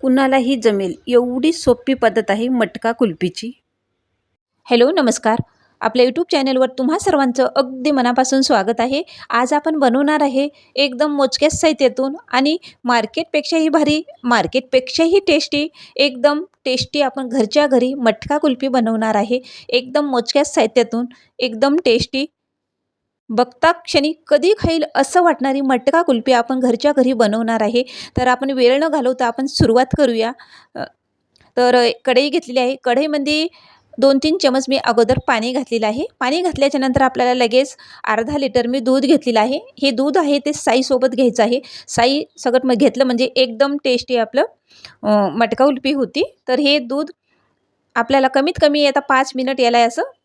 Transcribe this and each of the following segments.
कुणालाही जमेल एवढी सोपी पद्धत आहे मटका कुल्फीची. हॅलो नमस्कार. आपल्या यूट्यूब चॅनलवर तुम्हा सर्वांचं अगदी मनापासून स्वागत आहे. आज आपण बनवणार आहे एकदम मोजक्याच साहित्यातून आणि मार्केटपेक्षाही भारी, मार्केटपेक्षाही टेस्टी, एकदम टेस्टी आपण घरच्या घरी मटका कुल्फी बनवणार आहे. एकदम मोजक्याच साहित्यातून एकदम टेस्टी, बघता क्षणी कधी खाईल असं वाटणारी मटका कुल्फी आपण घरच्या घरी बनवणार आहे. तर आपण वेळ न घालवता आपण सुरुवात करूया. कढई घेतलेली आहे. कढईमध्ये 2-3 चमच मी अगोदर पाणी घातलेलं आहे. पाणी घातल्याच्या नंतर आपल्याला लगेच अर्धा लिटर मी दूध घेतलेलं आहे. हे दूध आहे ते साईसोबत घ्यायचं आहे. साई सगळं मग घेतलं म्हणजे एकदम टेस्टी आपलं मटका कुल्फी होती. तर हे दूध आपल्याला कमीत कमी आता 5 मिनिट याला असं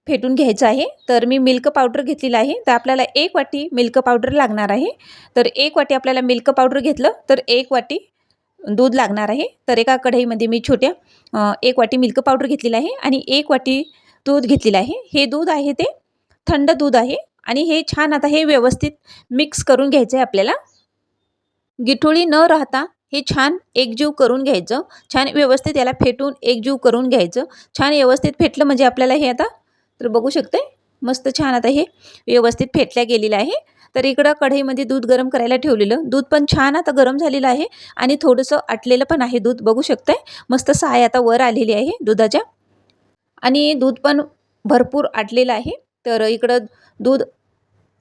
फेटून घ्यायचं आहे. तर मी मिल्क पावडर घेतलेलं आहे. तर आपल्याला 1 वाटी मिल्क पावडर लागणार आहे. तर 1 वाटी आपल्याला मिल्क पावडर घेतलं तर 1 वाटी दूध लागणार आहे. तर एका कढईमध्ये मी छोट्या 1 वाटी मिल्क पावडर घेतलेलं आहे आणि 1 वाटी दूध घेतलेलं आहे. हे दूध आहे ते थंड दूध आहे आणि हे छान आता हे व्यवस्थित मिक्स करून घ्यायचं आहे आपल्याला. गिठोळी न राहता हे छान एकजीव करून घ्यायचं. छान व्यवस्थित याला फेटून एकजीव करून घ्यायचं. छान व्यवस्थित फेटलं म्हणजे आपल्याला हे आता तर बघू शकते मस्त छान आता हे व्यवस्थित फेटल्या गेलेलं आहे. तर इकडं कढईमध्ये दूध गरम करायला ठेवलेलं. दूध पण छान आता गरम झालेलं आहे आणि थोडंसं आटलेलं पण आहे दूध बघू शकताय. मस्त साय आता वर आलेली आहे दुधाच्या आणि दूध पण भरपूर आटलेलं आहे. तर इकडं दूध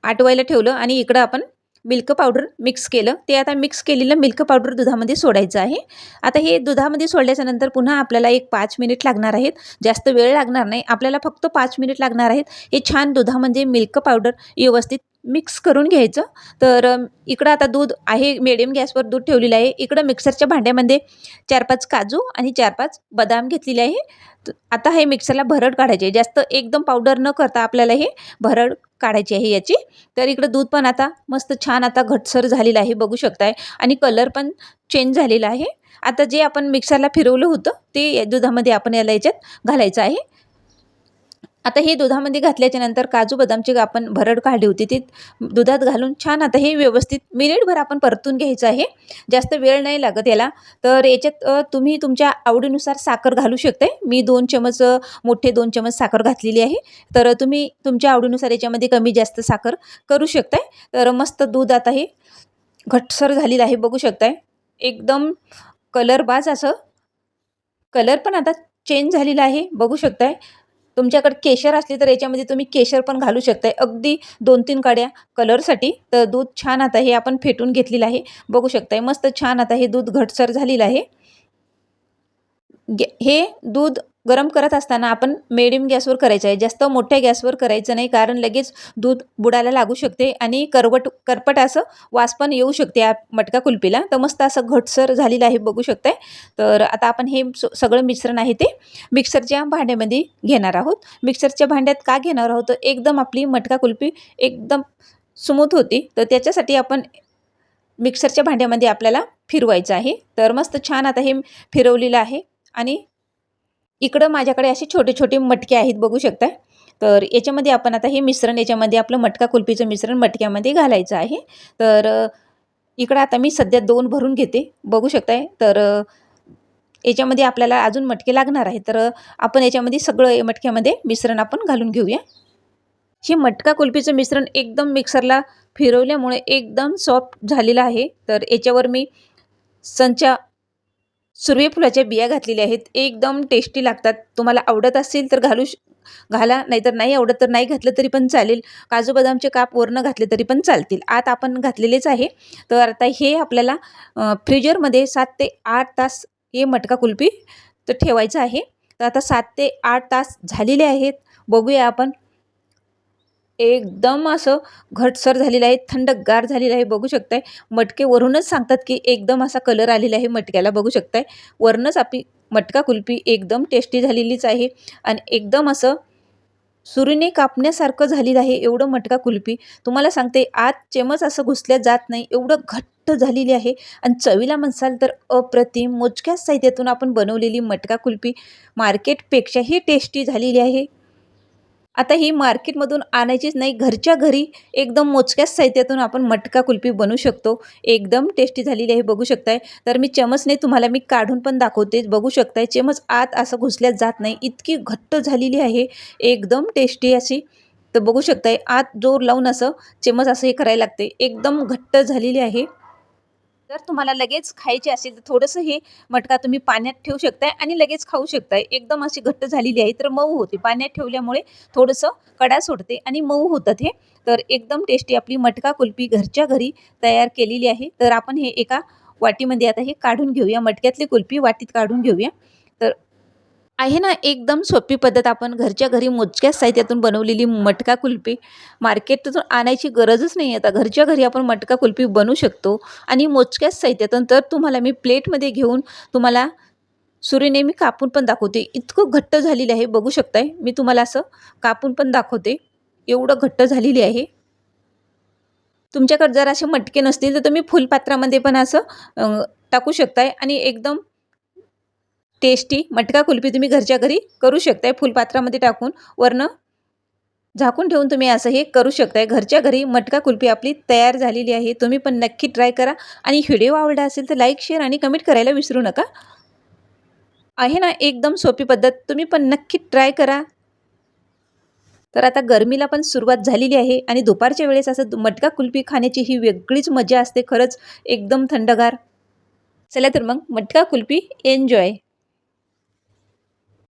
आटवायला ठेवलं आणि इकडं आपण मिल्क पावडर मिक्स केलं. ते आता मिक्स केलेलं मिल्क पावडर दुधामध्ये सोडायचं आहे. आता हे दुधामध्ये सोडल्याच्या नंतर पुन्हा आपल्याला एक 5 मिनिट लागणार आहेत. जास्त वेळ लागणार नाही. आपल्याला फक्त 5 मिनिट लागणार आहेत. हे छान दुधामध्ये मिल्क पावडर व्यवस्थित मिक्स करून घ्यायचं. तर इकडं आता दूध आहे मीडियम गॅसवर दूध ठेवलेलं आहे. इकडं मिक्सरच्या भांड्यामध्ये 4-5 काजू आणि 4-5 बदाम घेतलेले आहे. आता हे मिक्सरला भरड काढायचे. जास्त एकदम पावडर न करता आपल्याला हे भरड काढायची आहे याची. तर इकडं दूध पण आता मस्त छान आता घट्टसर झालेलं आहे बघू शकताय आणि कलर पण चेंज झालेला आहे. आता जे आपण मिक्सरला फिरवलं होतं ते दुधामध्ये आपण याच्यात घालायचं आहे. आता हे दुधामध्ये घातल्याच्या नंतर काजू बदामची आपण भरड काढली होती ती दुधात घालून छान आता हे व्यवस्थित मिनिटभर आपण परतून घ्यायचं आहे. जास्त वेळ नाही लागत याला. तर याच्यात तुम्ही तुमच्या आवडीनुसार साखर घालू शकताय. मी 2 चमच मोठे 2 चमच साखर घातलेली आहे. तर तुम्ही तुमच्या आवडीनुसार याच्यामध्ये कमी जास्त साखर करू शकताय. तर मस्त दूध आता हे घट्टसर झालेलं आहे बघू शकताय. एकदम कलरबाज असं कलर पण आता चेंज झालेला आहे बघू शकताय. तुमच्याकडे केशर असली तर याच्यामध्ये तुम्ही केशर पण घालू शकताय अगदी 2-3 काड्या कलरसाठी. तर दूध छान आता हे आपण फेटून घेतलेलं आहे बघू शकताय. मस्त छान आता हे दूध घट्टसर झालेलं आहे. हे दूध गरम करत असताना आपण मिडियम गॅसवर करायचं आहे. जास्त मोठ्या गॅसवर करायचं नाही कारण लगेच दूध बुडायला लागू शकते आणि करपट असं वास पण येऊ शकते या मटका कुल्फीला. तर मस्त असं घट्टसर झालेलं आहे बघू शकताय. तर आता आपण हे सगळं मिश्रण आहे ते मिक्सरच्या भांड्यामध्ये घेणार आहोत. मिक्सरच्या भांड्यात का घेणार आहोत तर एकदम आपली मटका कुल्फी एकदम स्मूथ होती. तर त्याच्यासाठी आपण मिक्सरच्या भांड्यामध्ये आपल्याला फिरवायचं आहे. तर मस्त छान आता हे फिरवलेलं आहे आणि इकडं माझ्याकडे असे छोटे छोटे मटके आहेत बघू शकताय. तर याच्यामध्ये आपण आता हे मिश्रण याच्यामध्ये आपलं मटका कुल्फीचं मिश्रण मटक्यामध्ये घालायचं आहे. तर इकडं आता मी सध्या 2 भरून घेते बघू शकताय. तर याच्यामध्ये आपल्याला अजून मटके लागणार आहे. तर आपण याच्यामध्ये सगळं मटक्यामध्ये मिश्रण आपण घालून घेऊया. हे मटका कुल्फीचं मिश्रण एकदम मिक्सरला फिरवल्यामुळे एकदम सॉफ्ट झालेलं आहे. तर याच्यावर मी संचा सूर्यफुलाच्या बिया घातलेल्या आहेत. एकदम टेस्टी लागतात. तुम्हाला आवडत असेल तर घाला, नाहीतर नाही आवडत तर नाही घातलं तरी पण चालेल. काजू बदामचे काप वरनं घातले तरी पण चालतील. आत आपण घातलेलेच आहे. तर आता हे आपल्याला फ्रीजरमध्ये 7 ते 8 तास हे मटका कुल्फी तर ठेवायचं आहे. तर आता 7 ते 8 तास झालेले आहेत. बघूया आपण. एकदम असं घट्टसर झालेलं आहे, थंडगार झालेलं आहे बघू शकताय. मटके वरूनच सांगतात की एकदम असा कलर आलेला आहे मटक्याला बघू शकताय. वरूनच आपली मटका कुल्फी एकदम टेस्टी झालेलीच आहे आणि एकदम असं सुरीने कापण्यासारखं झालेलं आहे एवढं मटका कुल्फी. तुम्हाला सांगते आत चमच असं घुसल्या जात नाही एवढं घट्ट झालेली आहे आणि चवीला म्हणसाल तर अप्रतिम मोजक्याच साहित्यातून आपण बनवलेली मटका कुल्फी मार्केटपेक्षाही टेस्टी झालेली आहे. आता ही मार्केटमधून आणायचीच नाही, घरच्या घरी एकदम मोजक्याच साहित्यातून आपण मटका कुल्फी बनवू शकतो. एकदम टेस्टी झालेली आहे, बघू शकताय. तर मी चमचने तुम्हाला मी काढून पण दाखवते, बघू शकताय. चमच आत असं घुसल्याच जात नाही, इतकी घट्ट झालेली आहे, एकदम टेस्टी अशी. तर बघू शकताय, आत जोर लावून असं चमच असं हे करायला लागते, एकदम घट्ट झालेली आहे. जर तुम्हाला लगेच खायची असेल तर थोडंसं हे मटका तुम्ही पाण्यात ठेवू शकताय आणि लगेच खाऊ शकताय. एकदम अशी घट्ट झालेली आहे तर मऊ होते. पाण्यात ठेवल्यामुळे थोडंसं कडा सोडते आणि मऊ होतात हे. तर एकदम टेस्टी आपली मटका कुल्फी घरच्या घरी तयार केलेली आहे. तर आपण हे एका वाटीमध्ये आता हे काढून घेऊया. मटक्यातली कुल्फी वाटीत काढून घेऊया. तर आहे ना, एकदम सोपी पद्धत. आपण घरच्या घरी मोजक्याच साहित्यातून बनवलेली मटका कुल्फी मार्केटमधून आणायची गरजच नाही. आता घरच्या घरी आपण मटका कुल्फी बनवू शकतो आणि मोजक्याच साहित्यातून. तर तुम्हाला मी प्लेटमध्ये घेऊन तुम्हाला सुरीने मी कापून पण दाखवते. इतकं घट्ट झालेलं आहे, बघू शकताय. मी तुम्हाला असं कापून पण दाखवते, एवढं घट्ट झालेली आहे. तुमच्याकडे जर असे मटके नसतील तर तुम्ही फुलपात्रामध्ये पण असं टाकू शकताय आणि एकदम टेस्टी मटका कुल्फी तुम्ही घरच्या घरी करू शकताय. फुलपात्रामध्ये टाकून वरनं झाकून ठेवून तुम्ही असं हे करू शकताय. घरच्या घरी मटका कुल्फी आपली तयार झालेली आहे. तुम्ही पण नक्की ट्राय करा आणि व्हिडिओ आवडला असेल तर लाईक, शेअर आणि कमेंट करायला विसरू नका. आहे ना, एकदम सोपी पद्धत. तुम्ही पण नक्की ट्राय करा. तर आता गरमीला पण सुरुवात झालेली आहे आणि दुपारच्या वेळेस असं मटका कुल्फी खाण्याची ही वेगळीच मजा असते खरंच, एकदम थंडगार. चला तर मग मटका कुल्फी एन्जॉय.